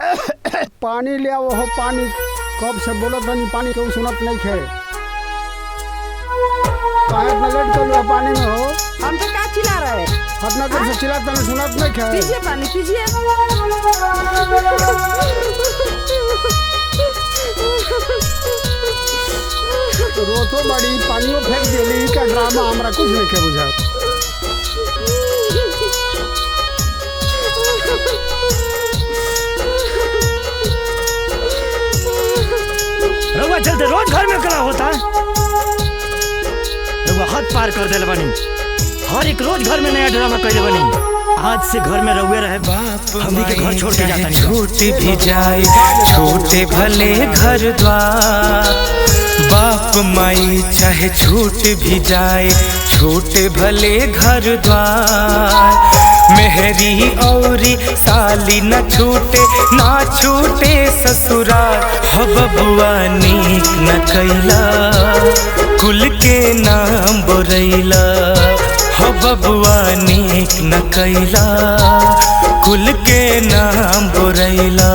पानी ले आओ हो पानी। कब से बोलत बनी पानी क्यों सुनत नहीं खे? काहे इतना लेट कर लिया पानी में हो? हम तो क्या चिल्ला रहे हैं? अपना देर से चिल्लाते हैं सुनत नहीं खे? पीजिए पानी पीजिए। रोतो बड़ी पानियों फेंक दिली का ड्रामा हमरा कुछ नहीं के बुझा। रउआ चलते रोज घर में कला होता है। रउआ हद पार कर देले बनी। हर एक रोज घर में नया ड्रामा कैले बनी। आज से घर में रउए रहे बाप हमनी के घर छोड़ के जाता नहीं। छूट भी जाए छोटे भले घर द्वार, बाप माई चाहे छूट भी जाए छोटे भले घर द्वार। मेहरी औरी साली न छूटे ना छूटे ससुराल। हो बबुआ नीक न कैला कुल के नाम बोरैला। हो बबुआ नीक न कैला कुल के नाम बोरैला।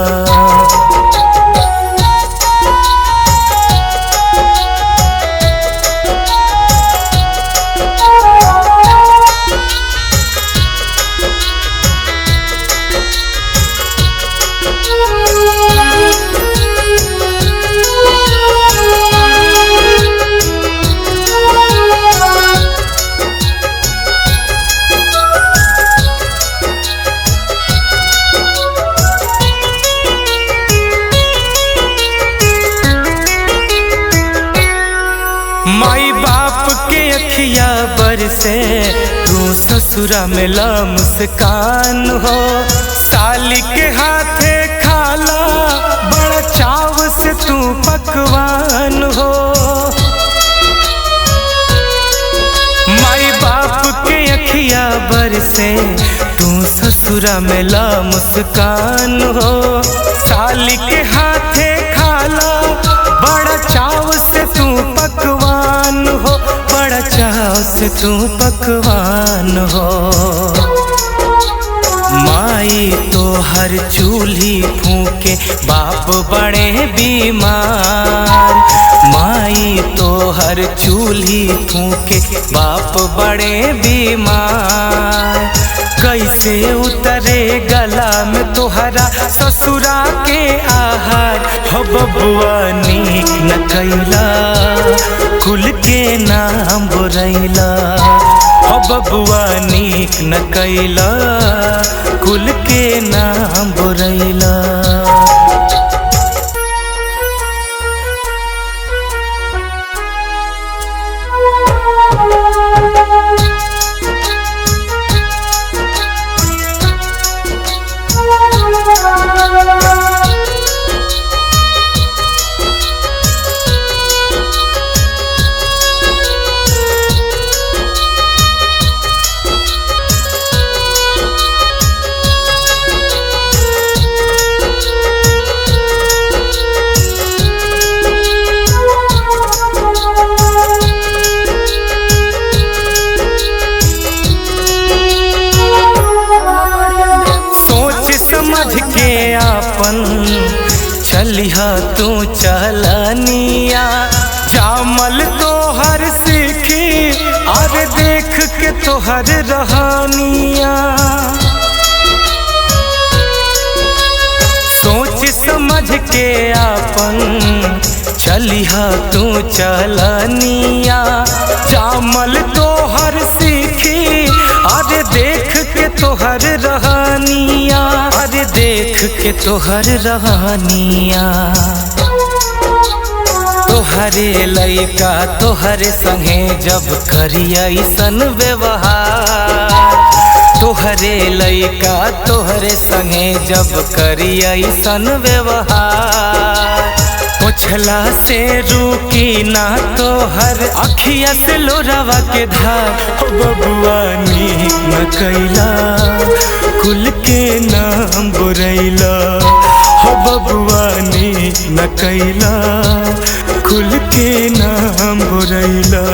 माई बाप के अखिया बरसे तू ससुरा में ला मुस्कान हो। साली के हाथे खाला बड़ा चाव से तू पकवान हो। माई बाप के अखिया बरसे तू ससुरा में ला मुस्कान हो। साली के हाथे खाला बड़ा चाव से तू पकवान हो। बड़ा चाव से तू पकवान हो। माई तो हर चूल्ही फूके बाप बड़े बीमार। माई तो हर चूल्ही फूके बाप बड़े बीमार। कैसे उतरे गला में तोहरा ससुरा के आहार। हो बबुआ नीक न कैला कुल के नाम बोरैला। हो बबुआ नीक न कैला कुल के नाम बोरैला। समझ के आपन चलिहा तू चलनिया। जामल तोहर सीखी और देख के तोहर रहनिया। सोच समझ के आपन चलिहा तू चलनिया। जामल तोहर सीखी और देख के तोहर रहनिया। अरे देख के तोहर रहनिया। तोहरे लइका तोहरे संगे जब करिया ऐसन व्यवहार। तोहरे लइका तोहरे संगे जब करिया ऐसन व्यवहार। पोछला से रुकी ना तोहर अखिया से लोरावा के धार। हो बबुआ नीक न कैला कुल के नाम बोरैला। हो बबुआ नीक न कैला कुल के नाम बोरैला।